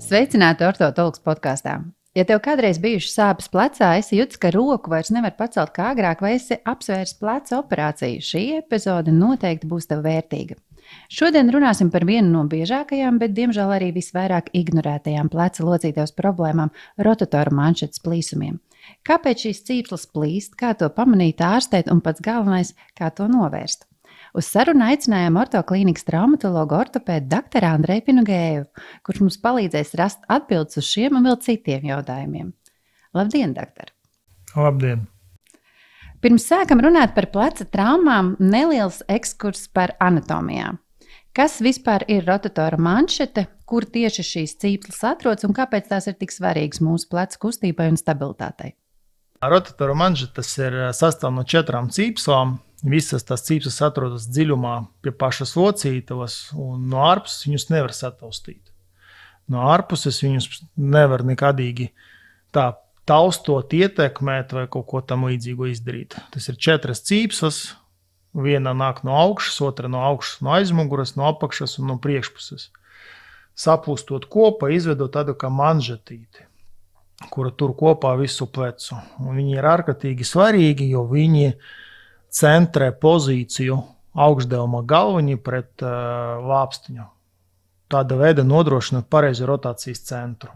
Sveicināti Ortotologs podkastā. Ja tev kādreiz bijušas sāpes plecā, esi jutis, ka roku vairs nevar pacelt kā agrāk, vai esi apsvērs pleca operāciju, šī epizode noteikti būs tev vērtīga. Šodien runāsim par vienu no biežākajām, bet diemžēl arī visvairāk ignorētajām pleca locītavas problēmām – rotatoru manšetes plīsumiem. Kāpēc šīs cīpslas plīst, kā to pamanīt, ārstēt un pats galvenais – kā to novērst? Uz sarunu aicinājām ortoklīnikas traumatologu ortopēdu doktoru Andreju Pinugēju, kurš mums palīdzēs rast atbildes uz šiem un vēl citiem jautājumiem. Labdien, doktor! Labdien! Pirms sākam runāt par pleca traumām, neliels ekskurs par anatomijā. Kas vispār ir rotatora manšete, kur tieši šīs cīpslas atrodas un kāpēc tās ir tik svarīgas mūsu pleca kustībai un stabilitātei? Rotatora manšetes ir sastāv no 4 cīpslām. Visas tās cīpslas atrodas dziļumā pie pašas locītavas, un no ārpuses viņus nevar sataustīt. No ārpuses viņus nevar nekādīgi tā taustot, ietekmēt vai kaut ko tam līdzīgu izdarīt. Tas ir 4 cīpslas, viena nāk no augšas, otra no augšas, no aizmuguras, no apakšas un no priekšpuses. Sapūstot kopā, izvedot tādu kā manžetīti, kura tur kopā visu plecu. Un viņi ir ārkārtīgi svarīgi, jo viņi centrē pozīciju augšdelma galvaņi pret lāpstiņu. Tāda veida nodrošina pareizu rotācijas centru.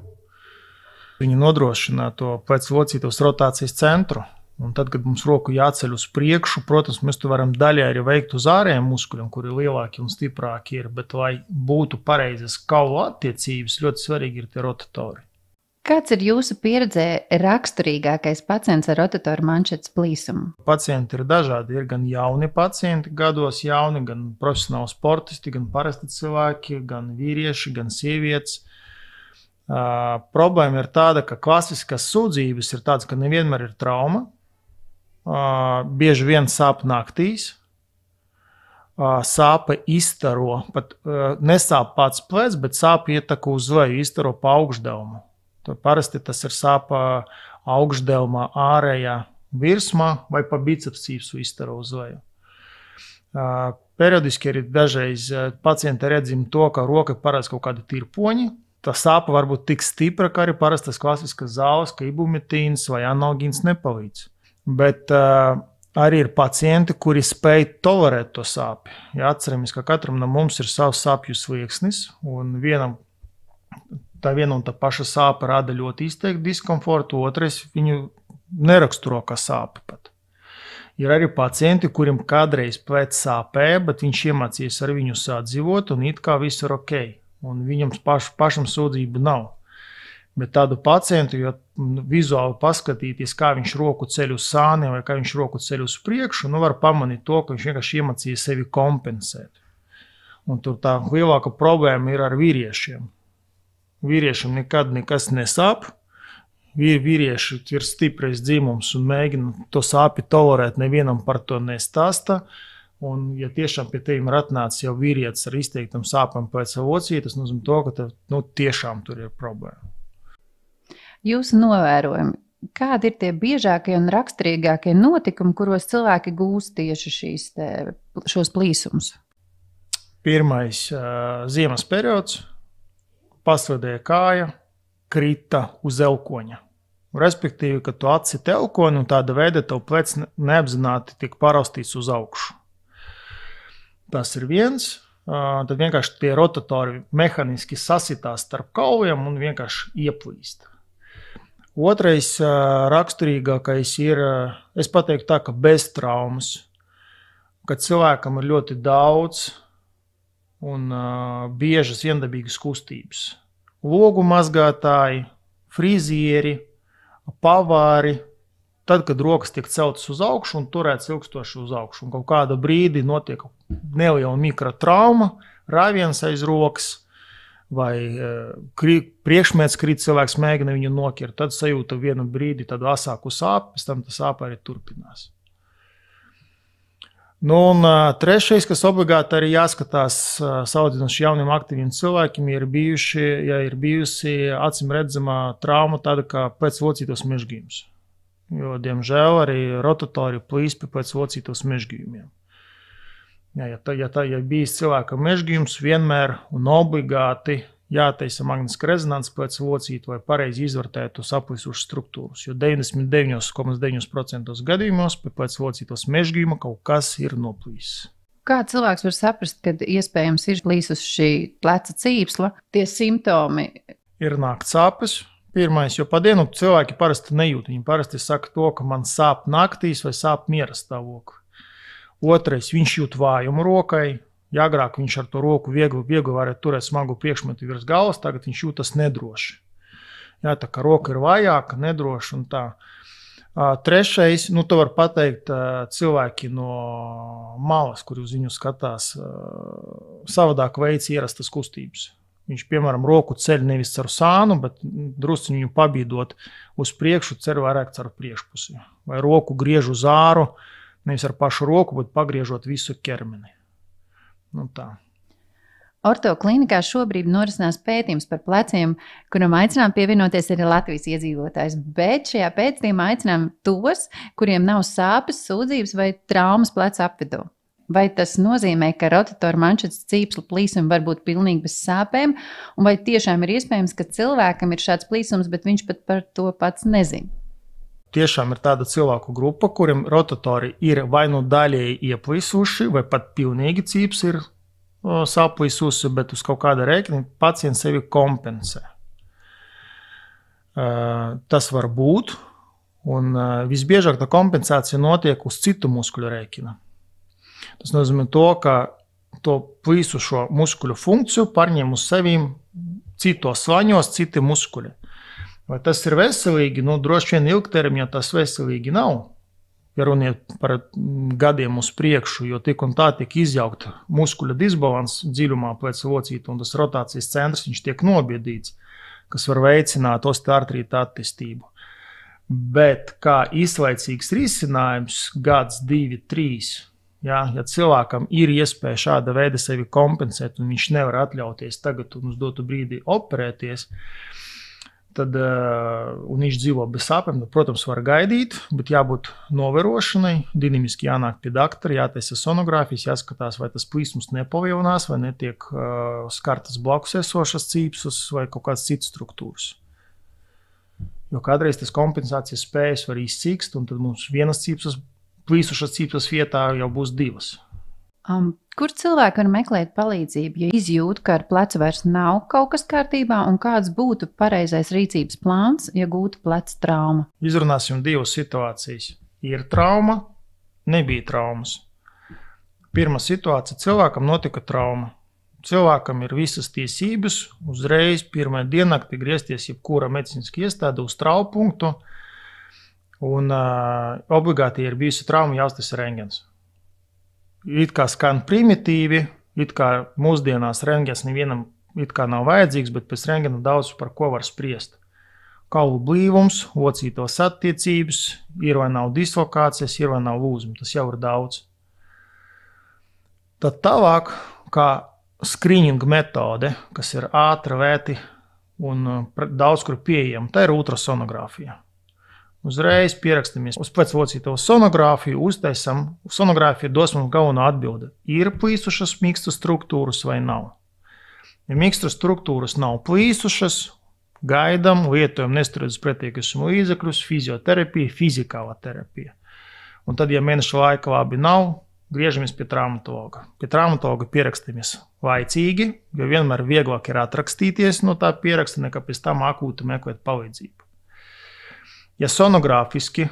Viņi nodrošina to plecu locītavas rotācijas centru. Un tad, kad mums roku jāceļ uz priekšu, protams, mēs to varam daļai arī veikt uz ārējiem muskuļiem, kuri lielāki un stiprāki ir. Bet, lai būtu pareizas kaulu attiecības, ļoti svarīgi ir tie rotatori. Kāds ir jūsu pieredzē raksturīgākais pacients ar rotatoru manšetes plīsumu? Pacienti ir dažādi. Ir gan jauni pacienti, gados jauni, gan profesionāli sportisti, gan parasti cilvēki, gan vīrieši, gan sievietes. Problēma ir tāda, ka klasiskās sūdzības ir tādas, ka nevienmēr ir trauma. Bieži vien sāp naktīs. Sāpe izstaro, pat nesāp pats plecs, bet sāpe ietek uz leju, izstaro pa augšdelmu. Parasti tas ir sāpa augšdelmā ārējā virsmā vai pa biceps cīpsu izstaro uz leju. Periodiski arī dažreiz pacienti redzim to, ka roka parasti kaut kādi tirpoņi. Tā sāpa var būt tik stipra, ka arī parastas klasiskas zāles, ka ibumetīns vai analgīns nepalīdz. Bet arī ir pacienti, kuri spēj tolerēt to sāpi. Ja atceramies, ka katram no mums ir savs sāpju slieksnis, un viena un tā paša sāpe rada ļoti izteiktu diskomfortu, otrais viņu neraksturo kā sāpe pat. Ir arī pacienti, kuriem kādreiz plecs sāpē, bet viņš iemācījies ar viņu sadzīvot, un it kā viss ir ok. Un viņam pašam sūdzību nav. Bet tādu pacientu, jo vizuāli paskatīties, kā viņš roku ceļ uz sāniem vai kā viņš roku ceļ uz priekšu, var pamanīt to, ka viņš vienkārši iemācījies sevi kompensēt. Un tur tā lielāka problēma ir ar vīriešiem. Vīriešiem nekad nekas nesāp. Vīrieši ir stiprais dzimums un mēģina to sāpi tolerēt, nevienam par to nestāsta. Un, ja tiešām pie tevim ir atnācis jau vīrietis ar izteiktam sāpēm pēc locītavas, tas nozīmē to, ka tev tiešām tur ir problēma. Jūsu novērojumi, kādi ir tie biežākie un raksturīgākie notikumi, kuros cilvēki gūst tieši šos plīsumus? Pirmais ziemas periods. Pasvadēja kāja, krita uz elkoņa. Respektīvi, ka tu atciti elkoņu un tāda veida tev plecs neapzināti tiek paraustīts uz augšu. Tas ir viens. Tad vienkārši tie rotatori mehaniski sasitās starp kauliem un vienkārši ieplīst. Otrais raksturīgākais ir, es pateiktu tā, ka bez traumas, kad cilvēkam ir ļoti daudz un biežas viendabīgas kustības. Logu mazgātāji, frizieri, pavāri, tad, kad rokas tiek celtas uz augšu un turētas ilgstoši uz augšu. Un kaut kāda brīdi notiek neliela mikrotrauma, rāviens aiz rokas vai priekšmets krīt, cilvēks mēģina viņu noķert. Tad sajūta vienu brīdi tādu asāku sāpi, pēc tam tā sāpe arī turpinās. Un trešais, kas obligāti arī jāskatās salīdzinoši jauniem aktīviem cilvēkiem, ir bijusi acīm redzamā trauma tāda kā pēc locītavas mežģījums. Jo, diemžēl, arī rotatori plīst pēc locītavas mežģījumiem. Ja bijis cilvēka mežģījums, vienmēr un obligāti jātaisa magnētiskā rezonanse pēc locīta vai pareizi izvērtēt tos aplisušas struktūras, jo 99,9% gadījumos pēc locītos mežģījuma kaut kas ir noplīsis. Kā cilvēks var saprast, kad iespējams ir plīsus šī pleca cīpsla, tie simptomi? Ir nākt sāpes. Pirmais, jo pa dienu cilvēki parasti nejūt. Viņi parasti saka to, ka man sāp naktīs vai sāp miera stāvokli. Otrais, viņš jūt vājumu rokai. Ja agrāk viņš ar to roku viegli varēja turēt smagu priekšmetu virs galvas, tagad viņš jūtas nedroši. Jā, tā kā roka ir vājāka, nedroša un tā. Trešais, to var pateikt cilvēki no malas, kuri uz viņu skatās, savādāk veids ierastas kustības. Viņš, piemēram, roku ceļ nevis caur sānu, bet drusciņu viņu pabīdot uz priekšu, ceļ vairāk caur priekšpusi. Vai roku griež uz āru, nevis ar pašu roku, bet pagriežot visu ķermeni. Tā. Orto klīnikā šobrīd norisinās pētījums par pleciem, kuram aicinām pievienoties arī Latvijas iedzīvotājs. Bet šajā pētījumā aicinām tos, kuriem nav sāpes, sūdzības vai traumas pleca apvidū. Vai tas nozīmē, ka rotatora manšetes cīpsla plīsuma var būt pilnīgi bez sāpēm, un vai tiešām ir iespējams, ka cilvēkam ir šāds plīsums, bet viņš pat par to pats nezina? Tiešām ir tāda cilvēku grupa, kuriem rotatori ir vai nu daļēji ieplīsuši, vai pat pilnīgi cīps ir saplīsusi, bet uz kaut kāda rēķina pacients sevi kompensē. Tas var būt, un visbiežāk tā kompensācija notiek uz citu muskuļu rēķina. Tas nozīmē to, ka to plīsušo muskuļu funkciju pārņem uz sevīm citos slaņos, citi muskuļi. Vai tas ir veselīgi? Droši vien ilgtermiņā tas veselīgi nav. Ja runiet par gadiem uz priekšu, jo tik un tā tiek izjaukta muskuļa disbalans dziļumā pleca locīta, un tas rotācijas centrs viņš tiek nobiedīts, kas var veicināt osteoartrīta attīstību. Bet kā īslaicīgs risinājums, gads, 2, 3, ja cilvēkam ir iespēja šāda veida sevi kompensēt, un viņš nevar atļauties tagad un uz dotu brīdi operēties, tad, un viņš dzīvo bez sāpēm, tad, protams, var gaidīt, bet jābūt novērošanai, dinamiski jānāk pie doktora, jātaisa sonogrāfijas, jāskatās, vai tas plīsums nepalielinās, vai netiek skartas blakus esošas cīpslas vai kaut kādas citas struktūras. Jo kādreiz tas kompensācijas spējas var izcīkst, un tad mums vienas cīpslas, plīsušas cīpslas vietā jau būs 2. Kur cilvēki var meklēt palīdzību, ja izjūt, ka ar plecu vairs nav kaut kas kārtībā, un kāds būtu pareizais rīcības plāns, ja gūtu pleca trauma? Izrunāsim 2 situācijas. Ir trauma, nebija traumas. Pirmā situācija – cilvēkam notika trauma. Cilvēkam ir visas tiesības uzreiz pirmajā diennaktī griezties jebkura medicīniska iestāde uz traupunktu, un obligāti ir bijusi trauma jāuztaisa rentgens. It kā skan primitīvi, it kā mūsdienās rentgens nevienam it kā nav vajadzīgs, bet pēc rentgena daudz par ko var spriest. Kaulu blīvums, locītos attiecības, ir vai nav dislokācijas, ir vai nav lūzumi, tas jau ir daudz. Tad tālāk, kā screening metode, kas ir ātra, vēti un daudz kur pieejama, tā ir ultrasonogrāfija. Uzreiz pierakstamies uz pleclocīto sonogrāfiju, uztaisam. Sonogrāfija dos mums galveno atbildi. Ir plīsušas mīkstu struktūras vai nav? Ja mīkstu struktūras nav plīsušas, gaidam, lietojam nesturētas pretiekusumu līdzekļus, fizioterapija, fizikālā terapija. Un tad, ja mēneša laika labi nav, griežamies pie traumatologa. Pie traumatologa pierakstamies laicīgi, jo vienmēr vieglāk ir atrakstīties no tā pieraksta, nekā pēc tam akūti meklēt palīdzību. Ja sonogrāfiski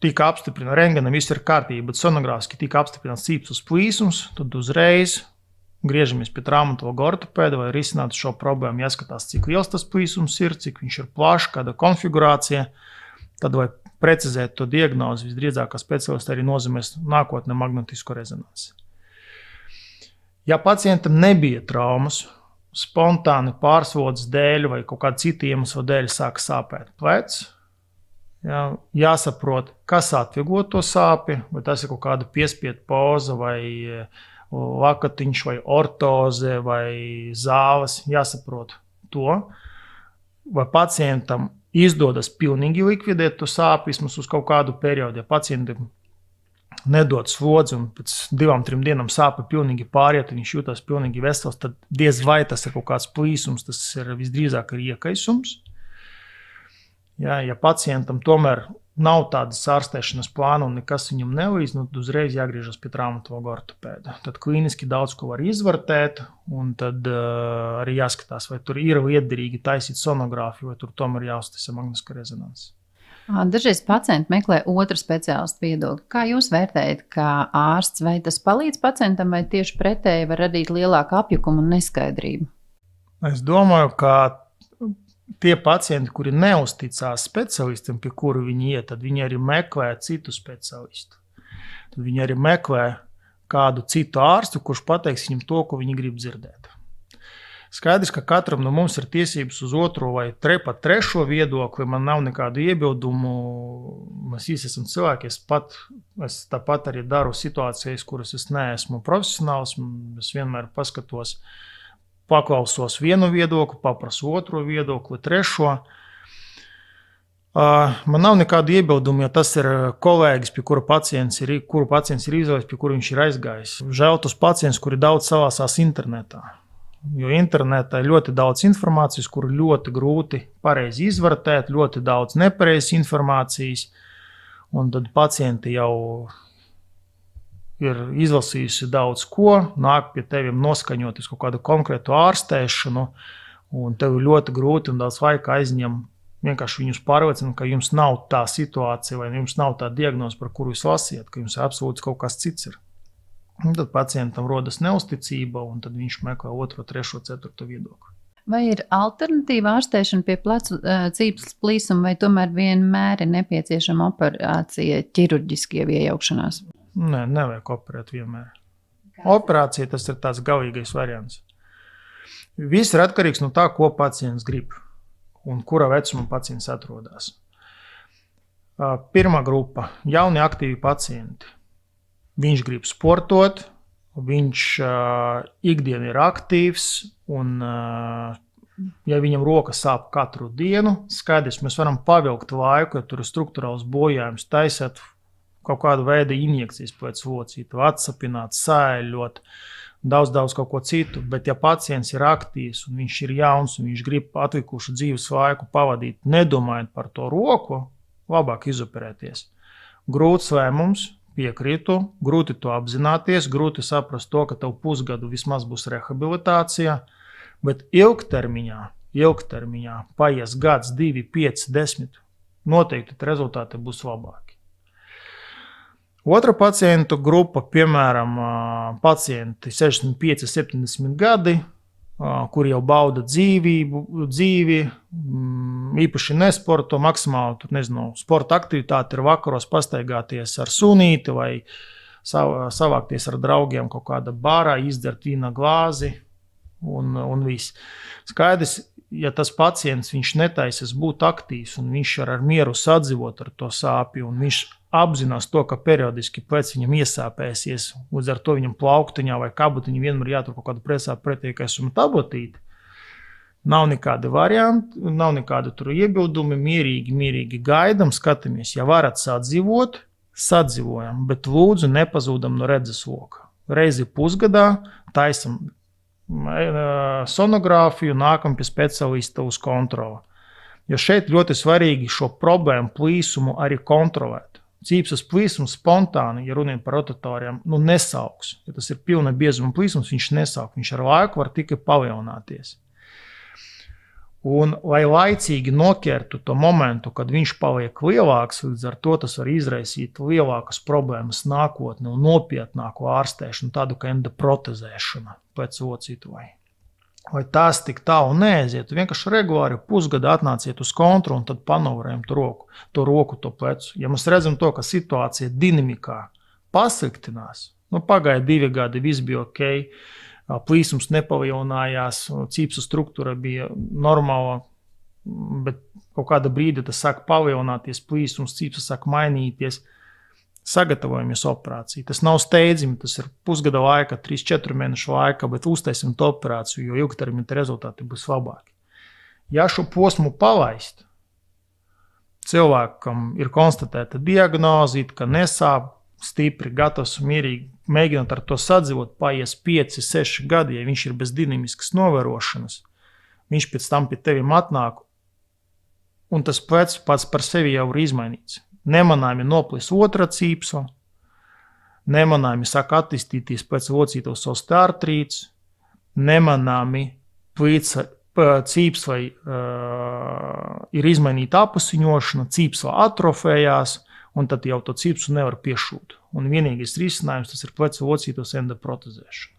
tika apstiprināts, rentgenam viss ir kārtība, bet sonogrāfiski tika apstiprināts cīpslas plīsums, tad uzreiz griežamies pie traumatologa ortopēda, lai risinātu šo problēmu. Jāskatās, cik liels tas plīsums ir, cik viņš ir plašs, kāda konfigurācija. Tad, lai precizētu to diagnozi, visdrīzākā speciālista arī nozīmēs nākotnē magnetisko rezonanci. Ja pacientam nebija traumas, spontāni pārslodzes dēļ vai kaut kāda cita iemesla dēļ sāk sāpēt plecs, jāsaprot, kas atvieglo to sāpi, vai tas ir kaut kāda piespiedu poza, vai lakatiņš, vai ortoze, vai zāles. Jāsaprot to, vai pacientam izdodas pilnīgi likvidēt to sāpi vismaz uz kaut kādu periodu. Ja pacientam nedod slodzi un pēc 2-3 dienām sāpe pilnīgi pāriet, viņš jūtas pilnīgi vesels, tad diez vai tas ir kaut kāds plīsums, tas ir visdrīzāk ir iekaisums. Ja pacientam tomēr nav tādas ārstēšanas plāna un nekas viņam nelīdz, uzreiz jāgriežas pie traumatologa ortopēda. Tad klīniski daudz ko var izvērtēt, un tad arī jāskatās, vai tur ir lietderīgi taisīt sonogrāfiju, vai tur tomēr jāuztaisa magnetiskā rezonanse. Dažreiz pacienti meklē otru speciālistu viedokli. Kā jūs vērtējat, kā ārsts, vai tas palīdz pacientam, vai tieši pretēji var radīt lielāku apjukumu un neskaidrību? Es domāju, ka tie pacienti, kuri neusticās speciālistiem, pie kuru viņi iet, tad viņi arī meklē citu speciālistu. Tad viņi arī meklē kādu citu ārstu, kurš pateiks viņam to, ko viņi grib dzirdēt. Skaidrs, ka katram no mums ir tiesības uz otro vai pat trešo viedokli, man nav nekādu iebildumu, mēs visi esam cilvēki, es tāpat arī daru situācijas, kuras es neesmu profesionāls, es vienmēr paskatos, paklausos vienu viedokli, paprasu otro viedokli, trešo. Man nav nekādu iebildumu, ja tas ir kolēģis, pie kuru pacients ir izvēlējis, pie kuru viņš ir aizgājis. Žēl tos pacients, kuri daudz savāsās internetā. Jo internetā ir ļoti daudz informācijas, kuru ļoti grūti pareizi izvērtēt, ļoti daudz nepareizas informācijas, un tad pacienti jau ir izlasījusi daudz ko, nāk pie teviem noskaņot uz kaut kādu konkrētu ārstēšanu, un tev ir ļoti grūti un daudz laika aizņem vienkārši viņus pārliecināt, ka jums nav tā situācija vai jums nav tā diagnoze, par kuru jūs lasījat, ka jums absolūti kaut kas cits ir. Un tad pacientam rodas neusticība, un tad viņš meklē 2., 3., 4. viedokli. Vai ir alternatīva ārstēšana pie plecu cīpslas plīsuma, vai tomēr vienmēr ir nepieciešama operācija ķirurģiski jau iejaukšanās? Nē, nevajag operēt vienmēr. Operācija tas ir tāds galīgais variants. Viss ir atkarīgs no tā, ko pacients grib un kura vecuma pacients atrodas. Pirmā grupa – jauni aktīvi pacienti. Viņš grib sportot, viņš ikdienu ir aktīvs, un ja viņam roka sāp katru dienu, skaidrs, mēs varam pavilkt laiku, ja tur ir strukturāls bojājums, taisēt kaut kādu veidu injekcijas pēc locītu, atsapināt, sēļot, daudz kaut ko citu, bet ja pacients ir aktīvs un viņš ir jauns un viņš grib atlikušu dzīves laiku pavadīt, nedomājot par to roku, labāk izoperēties. Grūts lēmums. Piekrītu, grūti to apzināties, grūti saprast to, ka tev pusgadu vismaz būs rehabilitācija, bet ilgtermiņā paies gads, 2, 5, 10, noteikti rezultāti būs labāki. Otra pacientu grupa, piemēram, pacienti 65, 70 gadi, kuri jau bauda dzīvi, īpaši nesporto, maksimāli, sporta aktivitāti ir vakaros pastaigāties ar sunīti vai savākties ar draugiem kaut kāda bārā, izdzert vīna glāzi un viss. Skaidrs, ja tas pacients, viņš netaisas būt aktīvs un viņš ar mieru sadzīvot ar to sāpju un viņš apzinās to, ka periodiski pēc viņam iesāpēsies, līdz ar to viņam plauktiņā vai kabutiņā vienmēr jātur kaut kādu presāpu pretiekaisumu tabotīti. Nav nekāda varianti, nav nekāda tur iebildumi, mierīgi gaidam, skatāmies. Ja varat sadzīvot, sadzīvojam, bet lūdzu nepazūdam no redzes loka. Reizi pusgadā taisam sonogrāfiju, nākam pie specialista uz kontroli. Jo šeit ļoti svarīgi šo problēmu plīsumu arī kontrolēt. Cīpslas plīsums spontāni, ja runājam par rotatoriem, nesauks. Ja tas ir pilna biezuma plīsums, viņš nesauk. Viņš ar laiku var tikai palielināties. Un, lai laicīgi noķertu to momentu, kad viņš paliek lielāks, līdz ar to tas var izraisīt lielākas problēmas nākotnē un nopietnāku ārstēšanu, tādu kā endoprotezēšana pēc locītu vai. Lai tās tik tālu neaiziet, vienkārši regulāri pusgadu atnāciet uz kontroli un tad panovrējam to roku, to plecu. Ja mēs redzam to, ka situācija dinamikā pasliktinās, pagāja 2 gadi, viss bija ok, plīsums nepalielinājās, cīpslas struktūra bija normāla, bet kaut kāda brīdi tas sāk palielināties, plīsums, cīpslas sāk mainīties, sagatavojamies operāciju. Tas nav steidzami, tas ir pusgada laika, 3-4 mēnešu laika, bet uztaisim to operāciju, jo ilgtermiņa rezultāti būs labāki. Ja šo posmu palaist, cilvēkam ir konstatēta diagnoze, ka nesāp, stipri, gatavs un mierīgi mēģinot ar to sadzīvot, paies 5, 6 gadi, ja viņš ir bez dinamiskas novērošanas, viņš pēc tam pie teviem atnāk, un tas plecs pats par sevi jau ir izmainīts. Nemanājumi noplis otra cīpsla, nemanājumi sāk attīstīties pēc locītos osteoartrīts, nemanāmi cīpslai ir izmainīta apusiņošana, cīpsla atrofējās, un tad jau to cīpslu nevar piešūt. Un vienīgais risinājums tas ir plecu locītos endoprotezēšana.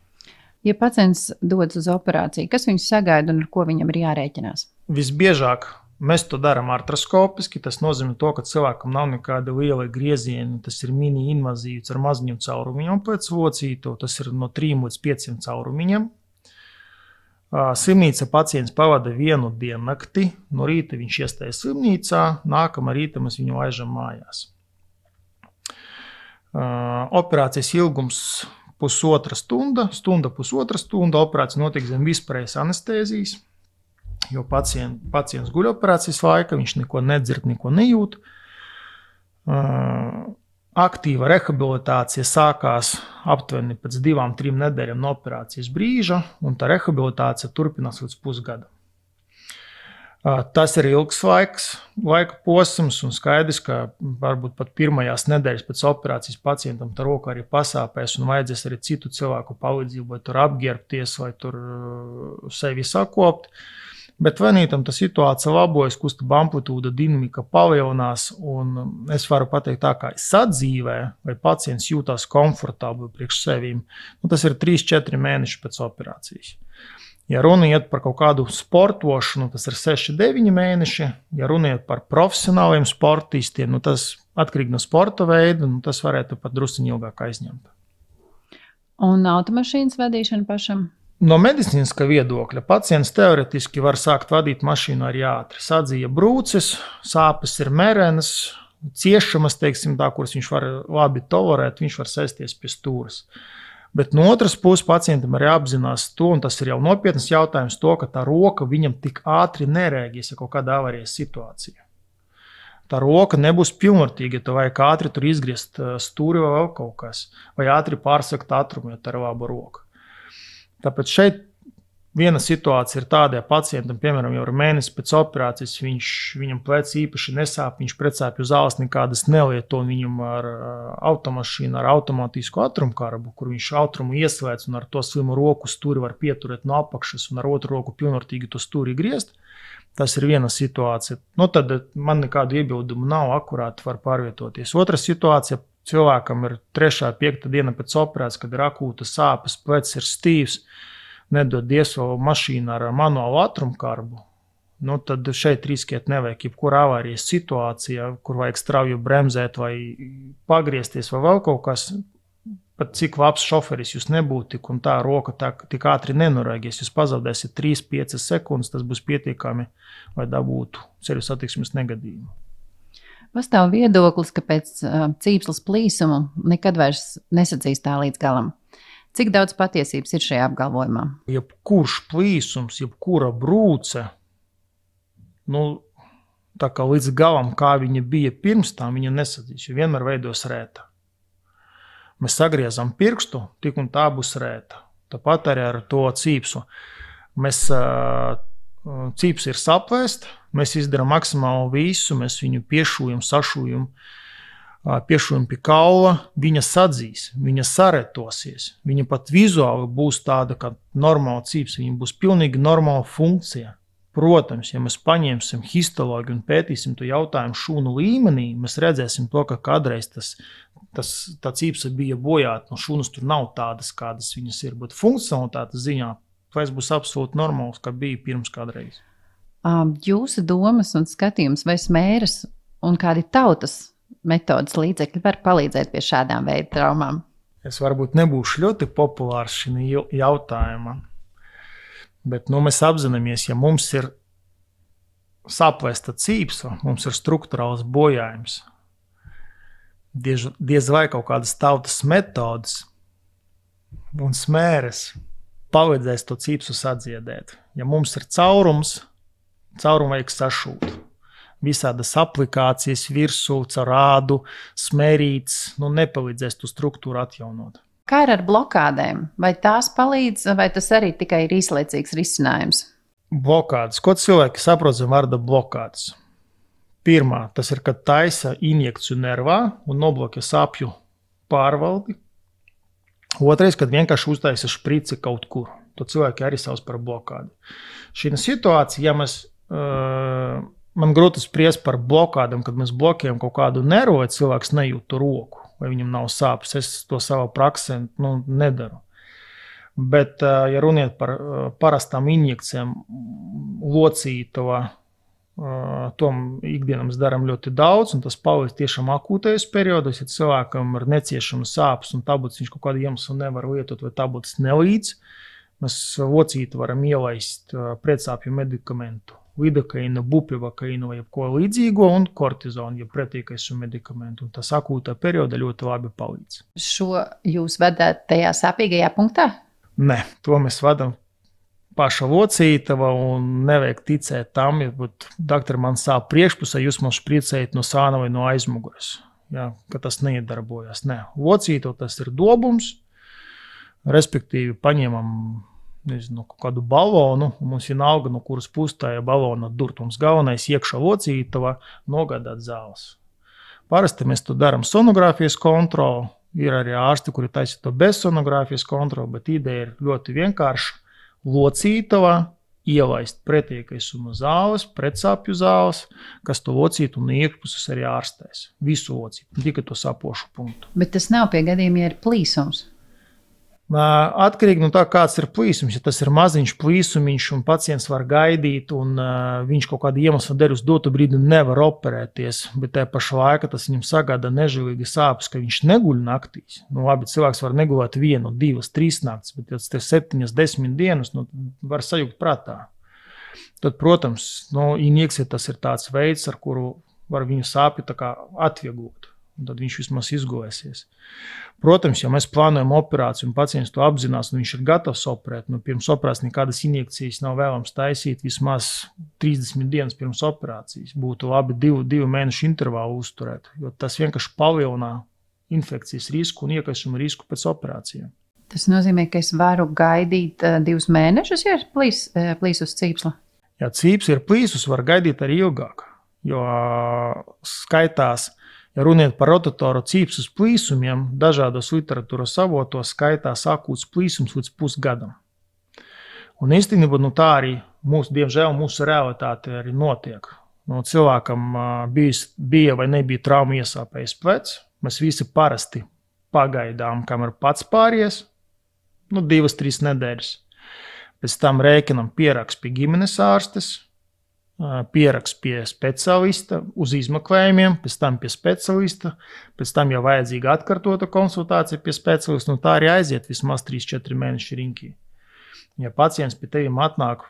Ja pacients dodas uz operāciju, kas viņu sagaida un ar ko viņam ir jārēķinās? Visbiežāk mēs to darām artroskopiski. Tas nozīmē to, ka cilvēkam nav nekāda liela grieziena. Tas ir mini invazīvs ar maziņu caurumiņu plecu locīto. Tas ir no 3 līdz 5 caurumiņiem. Slimnīca pacients pavada 1 diennakti. No rīta viņš iestājas slimnīcā, nākamā rīta mēs viņu laižam mājās. Operācijas ilgums 1,5 stunda, 1,5 stunda. Operācija notiek zem vispārējas anestēzijas, jo pacients guļ operācijas laika, viņš neko nedzird, neko nejūt. Aktīva rehabilitācija sākās aptuveni pēc 2-3 nedēļām no operācijas brīža, un tā rehabilitācija turpinās līdz pusgadam. Tas ir ilgs laika posms, un skaidrs, ka varbūt pat pirmajās nedēļas pēc operācijas pacientam tā roka arī pasāpēs, un vajadzēs arī citu cilvēku palīdzību, vai tur apģērbties, vai tur sevi sakopt. Bet vienītam tā situācija labojas, kustība amplitūda, dinamika palielinās, un es varu pateikt tā, kā sadzīvē, vai pacients jūtās komfortabli priekš sevīm. Tas ir 3-4 mēneši pēc operācijas. Ja runa iet par kaut kādu sportošanu, tas ir 6-9 mēneši. Ja runa iet par profesionāliem sportistiem, tas atkarīgi no sporta veida, tas varētu pat drusciņi ilgāk aizņemt. Un automašīnas vadīšana pašam? No medicīniskā viedokļa pacients teoretiski var sākt vadīt mašīnu arī ātri. Sadzija brūces, sāpes ir merenas, ciešamas, teiksim tā, kuras viņš var labi tolerēt, viņš var sēsties pie stūras. Bet no otras puses pacientam arī apzinās to, un tas ir jau nopietnas jautājums, to, ka tā roka viņam tik ātri nereaģēs, ja kaut kādā avarijas situācijā. Tā roka nebūs pilnvērtīga, ja vajag ātri tur izgriezt stūri vai vēl kaut kas, vai ātri pārsakt ātrumu, ja tā ir laba roka. Tāpēc šeit viena situācija ir tāda, ja pacientam, piemēram, jau ar mēnesi pēc operācijas viņam pleci īpaši nesāp, viņš precāpju zāles nekādas nelieto, viņam ar automašīnu, ar automātisku atrumkarbu, kur viņš ātrumu ieslēdz un ar to slimu roku stūri var pieturēt no apakšas un ar otru roku pilnvērtīgi to stūri griezt. Tas ir viena situācija. Tad man nekādu iebildumu nav, akurāti var pārvietoties. Otra situācija, cilvēkam ir 3. 5. diena pēc operācijas, kad ir akūta sāpes, plecs ir stīvs, nedod dievs mašīnu ar manuālu atrumkarbu, tad šeit riskiet nevajag jebkurā avārijas situācijā, kur vajag strauju bremzēt vai pagriezties vai vēl kaut kas. Pat cik labs šoferis jūs nebūtu, un tā roka tik ātri nenorēgies, jūs pazaudēsiet 3-5 sekundes, tas būs pietiekami, lai dabūtu ceļu satiksmes negadījumu. Pastāv viedoklis, ka pēc cīpslas plīsuma nekad vairs nesadzīs tā līdz galam. Cik daudz patiesības ir šajā apgalvojumā? Jebkurš plīsums, jebkura brūce, tā kā līdz galam, kā viņa bija pirms tam, viņa nesadzīs, jo vienmēr veidos rēta. Mēs sagriezam pirkstu, tik un tā būs rēta. Tāpat arī ar to cīpsu. Cīps ir saplēst, mēs izdarām maksimāli visu, mēs viņu piešūjam, sašūjam, piešūjam pie kaula, viņa sadzīs, viņa saretosies. Viņa pat vizuāli būs tāda, kā normāla cīps, viņa būs pilnīgi normāla funkcija. Protams, ja mēs paņemsim histoloģiju un pētīsim to jautājumu šūnu līmenī, mēs redzēsim to, ka kādreiz tā cīpsa bija bojāta, no šūnas tur nav tādas, kādas viņas ir, bet funkcionalitātes ziņā plēs būs absolūti normāls, kā bija pirms kādreiz. Jūsu domas un skatījums vai smēras un kādi tautas metodas līdzekļi var palīdzēt pie šādām veidu traumām? Es varbūt nebūšu ļoti populārs šī jautājumā. Bet mēs apzināmies, ja mums ir saplēsta cīpsla, mums ir struktūrāls bojājums. Diez vai kaut kādas tautas metodas un smēres palīdzēs to cīpslu sadziedēt. Ja mums ir caurums, caurumu vajag sašūt. visādas aplikācijas virsū, rādu, smērīts, nepalīdzēs tu struktūru atjaunot. Kā ir ar blokādēm? Vai tās palīdz, vai tas arī tikai ir īslaicīgs risinājums? Blokādes. Ko cilvēki saprot zem vārda blokādes? Pirmā, tas ir, kad taisa injekciju nervā un noblokē sāpju pārvaldi. Otrais, kad vienkārši uztaisa šprici kaut kur. To cilvēki arī sauc par blokādi. Šī situācija, ja man grūti spriest par blokādiem, kad mēs blokējam kaut kādu nervu, vai cilvēks nejūt to roku, vai viņam nav sāpes. Es to savā praksē nedaru. Bet, ja runiet par parastām injekcijām, locītava, to ikdienā mēs darām ļoti daudz, un tas palīdz tiešām akūtajos periodos, ja cilvēkam ir neciešamas sāpes, un tabletes viņš kaut kādu iemeslu nevar lietot, vai tabletes nelīdz, mēs locītu varam ielaist pretsāpju medikamentu, lidokaīnu, bupivakaīnu vai ko līdzīgo, un kortizonu, ja pretīkaisu medikamentu, un tas akūtā perioda ļoti labi palīdz. Šo jūs vadat tajā sāpīgajā punktā? Nē, to mēs vadam paša locītava un nevajag ticēt tam, ja doktori man sāp priekšpusē, jūs man špricējat no sāna vai no aizmuguras, ja, ka tas neiedarbojas. Nē, locītava tas ir dobums, respektīvi paņemam kaut kādu balonu, un mums vienalga, no kuras pustā balona durt. Mums galvenais iekšā locītava nogādāt zāles. Parasti mēs to darām sonogrāfijas kontroli. Ir arī ārsti, kuri taisa to bez sonogrāfijas kontroli, bet ideja ir ļoti vienkārša. Locītava ielaist pretiekaisuma zāles, pretsāpju zāles, kas to locītu un iekšpuses arī ārstēs. Visu locītu, ne tikai to sapošu punktu. Bet tas nav pie gadījumiem, ja ir plīsums. Atkarīgi no tā, kāds ir plīsums. Ja tas ir maziņš plīsumiņš un pacients var gaidīt, un viņš kaut kādu iemeslu dēļ uz dotu brīdi nevar operēties, bet tajā pašā laikā tas viņam sagādā nežēlīgi sāpes, ka viņš neguļ naktīs. Labi, cilvēks var negulēt 1, 2, 3 naktis, bet ja tas 7, 10 dienas, var sajūgt prātā. Tad, protams, injekcija tas ir tāds veids, ar kuru var viņu sāpju tā kā atvieglot. Un tad viņš vismaz izgulēsies. Protams, ja mēs plānojam operāciju un pacients to apzinās un viņš ir gatavs operēt, pirms operācijas nekādas injekcijas nav vēlams taisīt vismaz 30 dienas pirms operācijas. Būtu labi 2 mēnešu intervālu uzturēt, jo tas vienkārši palielina infekcijas risku un iekaisuma risku pēc operācijām. Tas nozīmē, ka es varu gaidīt 2 mēnešus, ja ir plīsus cīpsla? Ja cīps ir plīsus, var gaidīt arī ilgāk, jo skaitās. Ja runiet par rotatoru cīpsus plīsumiem, dažādos literatūras avotos skaitās akūts plīsums līdz pusgadam. Un īstenībā tā arī diemžēl mūsu realitāte arī notiek. Cilvēkam bija vai nebija trauma iesāpējis plecs, mēs visi parasti pagaidām, kamēr pats pāries, 2-3 nedēļas. Pēc tam rēķinam pierakstu pie ģimenes ārstes, pieraksts pie specialista uz izmeklējumiem, pēc tam pie specialista, pēc tam jau vajadzīga atkārtota konsultācija pie specialista, tā arī aiziet vismaz 3-4 mēneši riņķī. Ja pacients pie tevim atnāk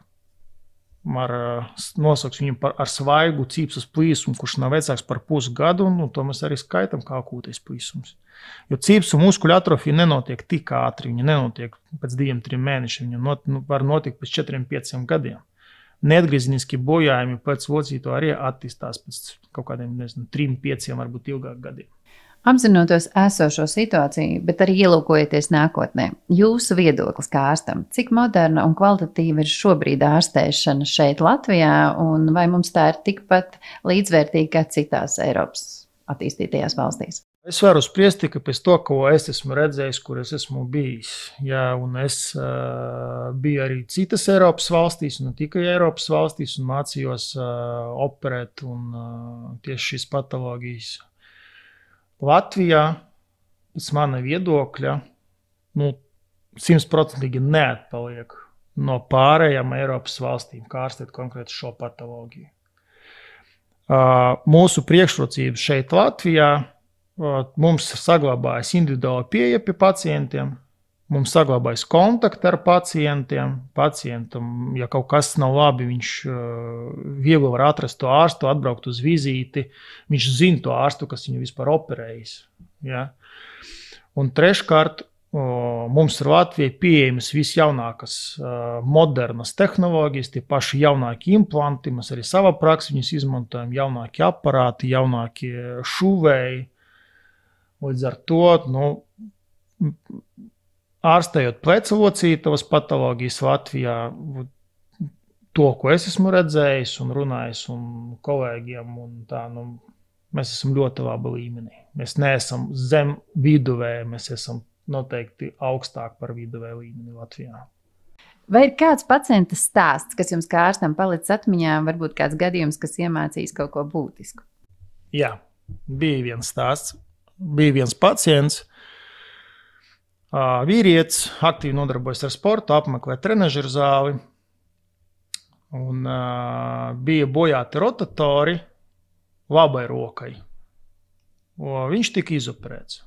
nosauks viņu ar svaigu cīpsas plīsumu, kurš nav vecāks par pusgadu, to mēs arī skaitam kā akūtais plīsums. Jo cīpsu muskuļu atrofija nenotiek tik ātri, viņa nenotiek pēc 2-3 mēnešiem, viņa var notikt pēc 4-5 gadiem. Neatgriezeniski bojājumi pēc locīto arī attīstās pēc kaut kādiem 3-5, varbūt ilgāk gadiem. Apzinoties esošo situāciju, bet arī ielūkojoties nākotnē, jūsu viedoklis kā ārstam, cik moderna un kvalitatīva ir šobrīd ārstēšana šeit Latvijā, un vai mums tā ir tikpat līdzvērtīga kā citās Eiropas attīstītajās valstīs? Es varu spriest tikai pēc to, ko es esmu redzējis, kur es esmu bijis. Jā, un es biju arī citas Eiropas valstīs, un ne tikai Eiropas valstīs, un mācījos operēt un tieši šīs patoloģijas. Latvijā, pēc mana viedokļa, 100% neatpaliek no pārējām Eiropas valstīm, kā ārstēt konkrēti šo patoloģiju. Mūsu priekšrocības šeit Latvijā, mums saglabājas individuāla pieeja pie pacientiem, mums saglabājas kontakti ar pacientiem. Pacientam, ja kaut kas nav labi, viņš viegli var atrast to ārstu, atbraukt uz vizīti. Viņš zina to ārstu, kas viņu vispār operējis. Ja? Un treškārt, Mums ir Latvijai pieejamas visjaunākas modernas tehnoloģijas, tie paši jaunākie implanti, mēs arī savā praksē viņus izmantojam, jaunākie aparāti, jaunākie šuvēji. Līdz ar to, ārstējot plecu-locītavas patoloģijas Latvijā, to, ko es esmu redzējis un runājis un kolēģiem, un tā, mēs esam ļoti laba līmenī. Mēs neesam zem viduvēja, mēs esam noteikti augstāk par viduvēju līmeni Latvijā. Vai ir kāds pacienta stāsts, kas jums kā ārstam palicis atmiņā, varbūt kāds gadījums, kas iemācījis kaut ko būtisku? Jā, bija viens stāsts. Bija viens pacients, vīrietis, aktīvi nodarbojas ar sportu, apmeklē trenažeru zāli, un bija bojāti rotatori labai rokai. Viņš tika izoperēts.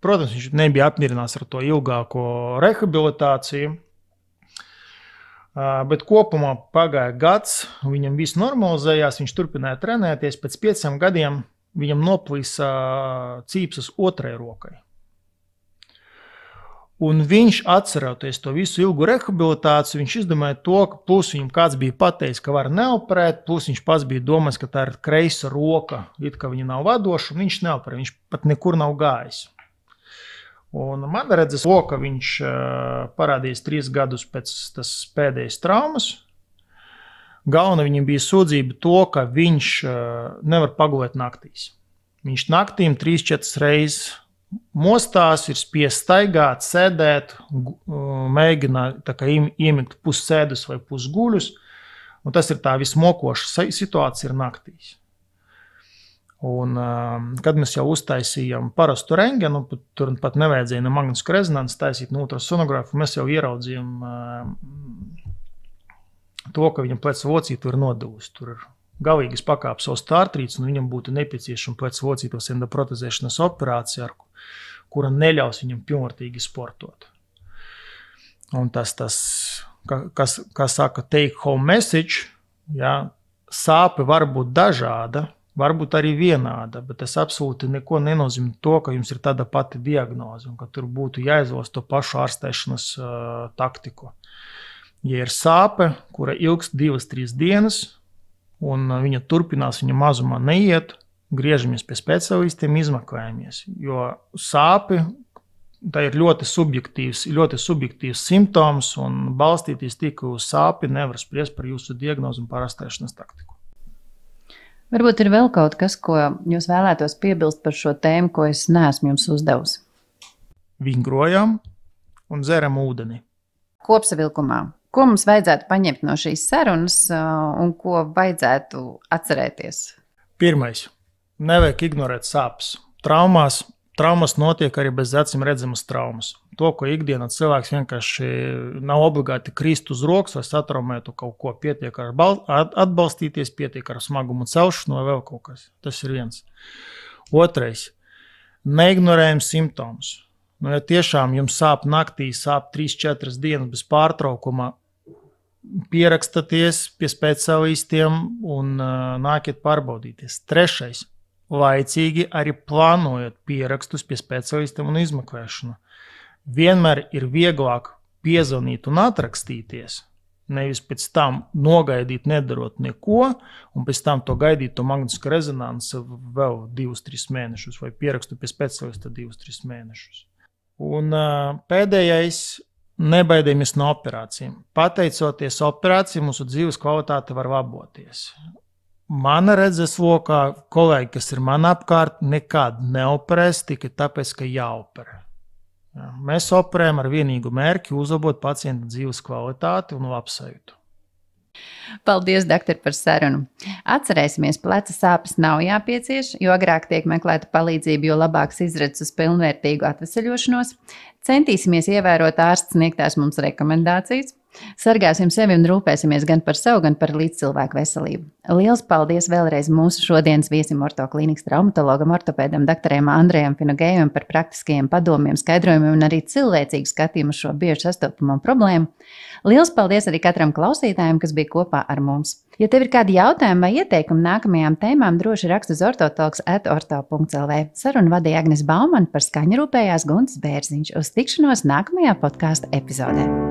Protams, viņš nebija apmierināts ar to ilgāko rehabilitāciju, bet kopumā pagāja gads, viņam viss normalizējās, viņš turpināja trenēties, pēc 5 gadiem viņam noplīsa cīpsas otrai rokai. Un viņš, atceroties to visu ilgu rehabilitāciju, viņš izdomāja to, ka plus viņam kāds bija pateicis, ka var neoperēt, plus viņš pats bija domājis, ka tā ir kreisa roka, it kā viņa nav vadoša, un viņš neoperē, viņš pat nekur nav gājis. Un man redzes, ka viņš parādījās 3 gadus pēc tas pēdējais traumas. Galvenā viņam bija sūdzība to, ka viņš nevar pagulēt naktīs. Viņš naktīm 3-4 reizes mostās, ir spiests staigāt, sēdēt, mēģina iemigt pussēdus vai pusguļus. Un tas ir tā vismokoša situācija ir naktīs. Un, kad mēs jau uztaisījām parastu rentgenu, tur pat nevajadzēja ne magnetisku rezonanci taisīt, ne ultrasonografu, mēs jau ieraudzījām to, ka viņam plecu locītu ir nodevusi. Tur ir galīgas pakāpes osteoartrīts, un viņam būtu nepieciešama plecu locītos endoprotezēšanas operācija, kura neļaus viņam pilnvērtīgi sportot. Un tas kā saka, take home message, ja, sāpe var būt dažāda, varbūt arī vienāda, bet tas absolūti neko nenozīmē to, ka jums ir tāda pati diagnoze un ka tur būtu jāizvēlas to pašu ārstēšanas taktiku. Ja ir sāpe, kura ilgst 2-3 dienas un viņa turpinās, viņa mazumā neiet, griežamies pie specialistiem, izmeklējamies, jo sāpi tā ir ļoti subjektīvs simptoms un balstīties tikai uz sāpi nevar spriest par jūsu diagnozi un par ārstēšanas taktiku. Varbūt ir vēl kaut kas, ko jūs vēlētos piebilst par šo tēmu, ko es neesmu jums uzdevusi. Vingrojam un dzeram ūdeni. Kopsavilkumā, ko mums vajadzētu paņemt no šīs sarunas un ko vajadzētu atcerēties? Pirmais. Nevajag ignorēt sāpes. Traumas notiek arī bez acīm redzamas traumas. To, ko ikdienā cilvēks vienkārši nav obligāti krist uz rokas vai satraumētu kaut ko, pietiek ar atbalstīties, pietiek ar smagumu celšanu vai vēl kaut kas. Tas ir viens. Otrais. Neignorējam simptomus. Ja tiešām jums sāp naktī, sāp 3-4 dienas bez pārtraukuma, pierakstaties pie specialistiem un nākiet pārbaudīties. Trešais. Laicīgi arī plānojot pierakstus pie specialistiem un izmeklēšanu. Vienmēr ir vieglāk piezvanīt un atrakstīties, nevis pēc tam nogaidīt, nedarot neko, un pēc tam to gaidīt to magnetisku rezonanci vēl 2-3 mēnešus, vai pierakstu pie specialista 2-3 mēnešus. Un pēdējais, nebaidieties no operācijām. Pateicoties operācijām, mūsu dzīves kvalitāte var laboties. Mana redzes lokā kolēģi, kas ir man apkārt, nekad neoperēs tikai tāpēc, ka jāoperē. Mēs operējam ar vienīgu mērķi uzlabot pacienta dzīves kvalitāti un labsajūtu. Paldies, doktor, par sarunu. Atcerēsimies, pleca sāpes nav jāpiecieš, jo agrāk tiek meklēta palīdzība, jo labāks izredzes uz pilnvērtīgu atveseļošanos. Centīsimies ievērot ārsta sniegtās mums rekomendācijas. Sargāsim sevi un rūpēsimies gan par savu, gan par līdzcilvēku veselību. Liels paldies vēlreiz mūsu šodienas viesim ortoklīnikas traumatologam, ortopēdam, doktoriem Andrejam Finogējam par praktiskajiem padomiem, skaidrojumiem un arī cilvēcīgu skatījumu uz šo bieži sastopamo problēmu. Liels paldies arī katram klausītājam, kas bija kopā ar mums. Ja tev ir kādi jautājumi vai ieteikumi nākamajām tēmām, droši raksti uz ortotalks@orto.lv. Sarunu vadīja Agnes Bauman, par skaņu rūpējās Gunts Bērziņš. Uz tikšanos nākamajā podkāsta epizodē.